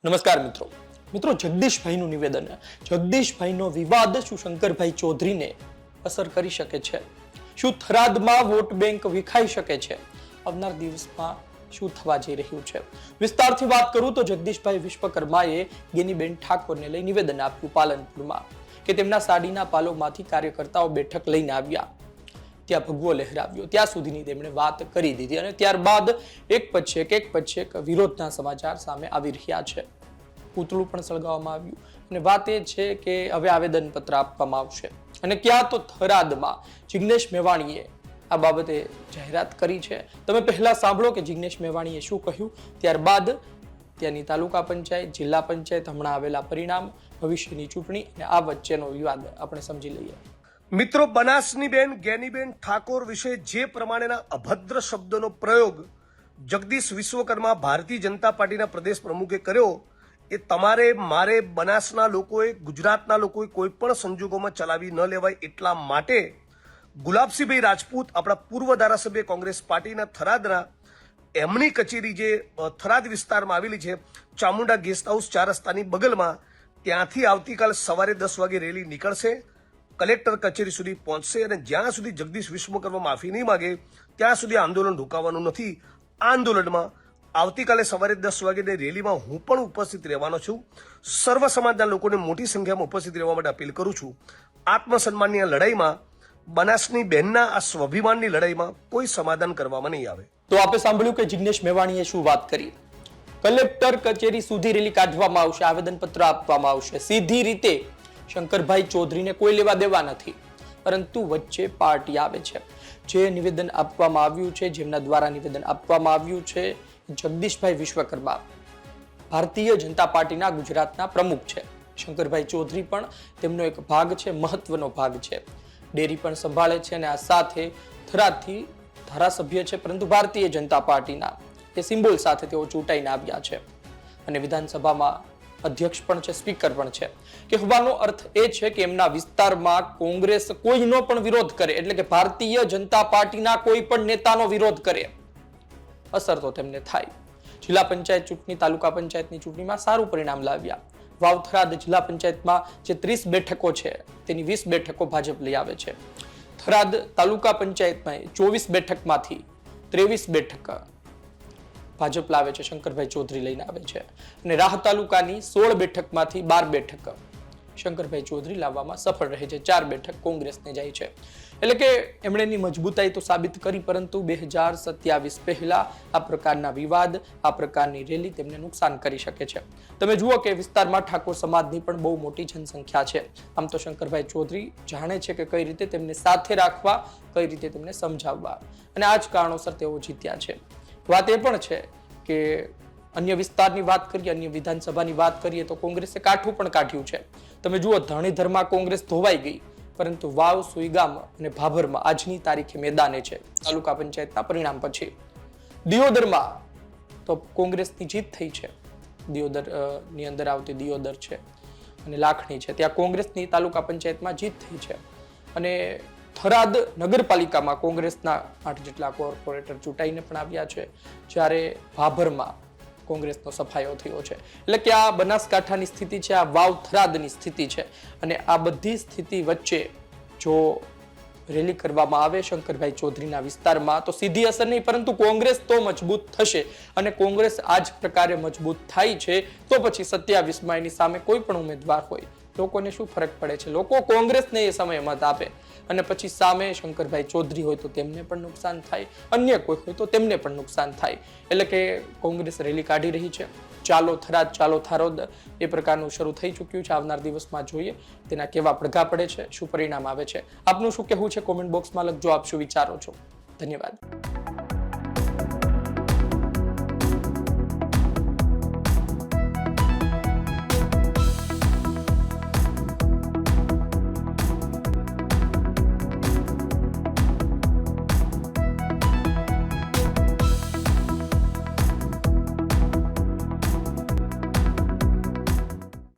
નમસ્કાર મિત્રો મિત્રો જગદીશભાઈનું નિવેદન જગદીશભાઈનો વિવાદ શું શંકરભાઈ ચૌધરીને અસર કરી શકે છે શું થરાદમાં વોટ બેંક વિખાઈ શકે છે આવનાર દિવસમાં શું થવા જઈ રહ્યું છે વિસ્તારથી વાત કરું તો જગદીશભાઈ વિશ્વકર્માએ ગેનીબેન ઠાકોરને લઈ નિવેદન આપ્યું પાલનપુરમાં કે તેમના સાડીના પાલોમાંથી કાર્યકર્તાઓ બેઠક લઈને આવ્યા ત્યાં ભગવો લહેરાવ્યો ત્યાં સુધીની તેમણે વાત કરી દીધી અને ત્યારબાદ એક પછી એક વિરોધના સમાચાર સામે આવી રહ્યા છે પૂતળું પણ સળગાવવામાં આવ્યું અને વાત એ છે કે હવે આવેદનપત્ર આપવામાં આવશે અને ક્યાં તો થરાદમાં જિગ્નેશ મેવાણીએ આ બાબતે જાહેરાત કરી છે તમે પહેલા સાંભળો કે જિગ્નેશ મેવાણીએ શું કહ્યું ત્યારબાદ ત્યાંની તાલુકા પંચાયત જિલ્લા પંચાયત હમણાં આવેલા પરિણામ ભવિષ્યની ચૂંટણી અને આ વચ્ચેનો વિવાદ આપણે સમજી લઈએ મિત્રો બનાસનીબેન ગેનીબેન ઠાકોર વિશે જે પ્રમાણેના અભદ્ર શબ્દોનો પ્રયોગ જગદીશ વિશ્વકર્મા ભારતીય જનતા પાર્ટીના પ્રદેશ પ્રમુખે કર્યો એ તમારે મારે બનાસના લોકોએ ગુજરાતના લોકોએ કોઈ પણ સંજોગોમાં ચલાવી ન લેવાય એટલા માટે ગુલાબસિંહભાઈ રાજપૂત આપણા પૂર્વ ધારાસભ્ય કોંગ્રેસ પાર્ટીના થરાદના એમની કચેરી જે થરાદ વિસ્તારમાં આવેલી છે ચામુંડા ગેસ્ટ હાઉસ 4 રસ્તાની બગલમાં ત્યાંથી આવતીકાલ સવારે 10 વાગે રેલી નીકળશે કલેક્ટર કચેરી સુધી પહોંચશે અને જ્યાં સુધી જગદીશ વિશ્વકર્મા માફી નહીં માગે ત્યાં સુધી આંદોલન રોકાવાનું નથી આ આંદોલનમાં આવતીકાલે સવારે 10 વાગ્યાની રેલીમાં હું પણ ઉપસ્થિત રહેવાનો છું સર્વ સમાજના લોકોને મોટી સંખ્યામાં ઉપસ્થિત રહેવા માટે અપીલ કરું છું આત્મસન્માનની આ લડાઈમાં બનાસની બહેનના આ સ્વાભિમાનની લડાઈમાં કોઈ સમાધાન કરવામાં નહીં આવે તો આપણે સાંભળ્યું કે જિગ્નેશ મેવાણીએ શું વાત કરી કલેક્ટર કચેરી સુધી રેલી કાઢવામાં આવશે આવેદનપત્ર આપવામાં આવશે સીધી રીતે શંકરભાઈ ચૌધરીને કોઈ લેવા દેવા નથી પરંતુ વચ્ચે પાર્ટી આવે છે જે નિવેદન આપવામાં આવ્યું છે જેમના દ્વારા નિવેદન આપવામાં આવ્યું છે જગદીશભાઈ વિશ્વકર્મા ભારતીય જનતા પાર્ટીના ગુજરાતના પ્રમુખ છે શંકરભાઈ ચૌધરી પણ તેમનો એક ભાગ છે મહત્વનો ભાગ છે ડેરી પણ સંભાળે છે અને આ સાથે થરાદથી ધારાસભ્ય છે પરંતુ ભારતીય જનતા પાર્ટીના એ સિમ્બોલ સાથે તેઓ ચૂંટાઈને આવ્યા છે અને વિધાનસભામાં અધ્યક્ષ પણ છે સ્પીકર પણ છે કહેવાનો અર્થ એ છે કે એમના વિસ્તારમાં કોંગ્રેસ કોઈનો પણ વિરોધ કરે એટલે કે ભારતીય જનતા પાર્ટીના કોઈ પણ નેતાનો વિરોધ કરે અસર તો તેમને થાય જિલ્લા પંચાયત ચૂંટણી તાલુકા પંચાયતની ચૂંટણીમાં સારું પરિણામ લાવ્યા વાવથરાદ જિલ્લા પંચાયતમાં જે 30 બેઠકો છે તેની 20 બેઠકો ભાજપ લઈ આવે છે થરાદ તાલુકા પંચાયતમાં 24 બેઠકમાંથી 23 બેઠક ભાજપ લાવે છે શંકરભાઈ ચૌધરી લઈને આવે છે અને રાહ તાલુકાની 16 બેઠકમાંથી 12 બેઠક શંકરભાઈ ચૌધરી લાવવામાં સફળ રહે છે 4 બેઠક કોંગ્રેસને જાય છે એટલે કે એમણેની મજબૂતાઈ તો સાબિત કરી પરંતુ 2027 પહેલા આ પ્રકારના વિવાદ આ પ્રકારની રેલી તેમને નુકસાન કરી શકે છે તમે જુઓ કે વિસ્તારમાં ઠાકોર સમાજની પણ બહુ મોટી જનસંખ્યા છે આમ તો શંકરભાઈ ચૌધરી જાણે છે કે કઈ રીતે તેમને સાથે રાખવા કઈ રીતે તેમને સમજાવવા અને આ જ કારણોસર તેઓ જીત્યા છે વાત એ પણ છે કે અન્ય વિસ્તારની વાત કરીએ અન્ય વિધાનસભાની વાત કરીએ તો કોંગ્રેસે કાઠું પણ કાઢ્યું છે તમે જુઓ ધણીધરમાં કોંગ્રેસ ધોવાઈ ગઈ પરંતુ વાવ સુઈગામ અને ભાભરમાં આજની તારીખે મેદાને છે તાલુકા પંચાયતના પરિણામ પછી દિયોદરમાં તો કોંગ્રેસની જીત થઈ છે દિયોદરની અંદર આવતી દિયોદર છે અને લાખણી છે ત્યાં કોંગ્રેસની તાલુકા પંચાયતમાં જીત થઈ છે અને થરાદ નગરપાલિકામાં કોંગ્રેસના 8 જેટલા કોર્પોરેટર ચૂંટાઈને પણ આવ્યા છે જ્યારે ભાભરમાં કોંગ્રેસનો સફાયો થયો છે એટલે કે આ બનાસકાંઠાની સ્થિતિ છે આ વાવ થરાદની સ્થિતિ છે અને આ બધી સ્થિતિ વચ્ચે જો રેલી કરવામાં આવે શંકરભાઈ ચૌધરીના વિસ્તારમાં તો સીધી અસર નહીં પરંતુ કોંગ્રેસ તો મજબૂત થશે અને કોંગ્રેસ આ જ પ્રકારે મજબૂત થાય છે તો પછી 27માં એની સામે કોઈ પણ ઉમેદવાર હોય લોકોને શું ફરક પડે છે લોકો કોંગ્રેસને એ સમયે મત આપે અને પછી સામે શંકરભાઈ ચૌધરી હોય તો તેમને પણ નુકસાન થાય અન્ય કોઈ હોય તો તેમને પણ નુકસાન થાય એટલે કે કોંગ્રેસ રેલી કાઢી રહી છે ચાલો થરાદ ચાલો થારોદ એ પ્રકારનું શરૂ થઈ ચૂક્યું છે આવનાર દિવસમાં જોઈએ તેના કેવા પડઘા પડે છે શું પરિણામ આવે છે આપનું શું કહેવું છે કોમેન્ટ બોક્સમાં લખજો આપ શું વિચારો છો ધન્યવાદ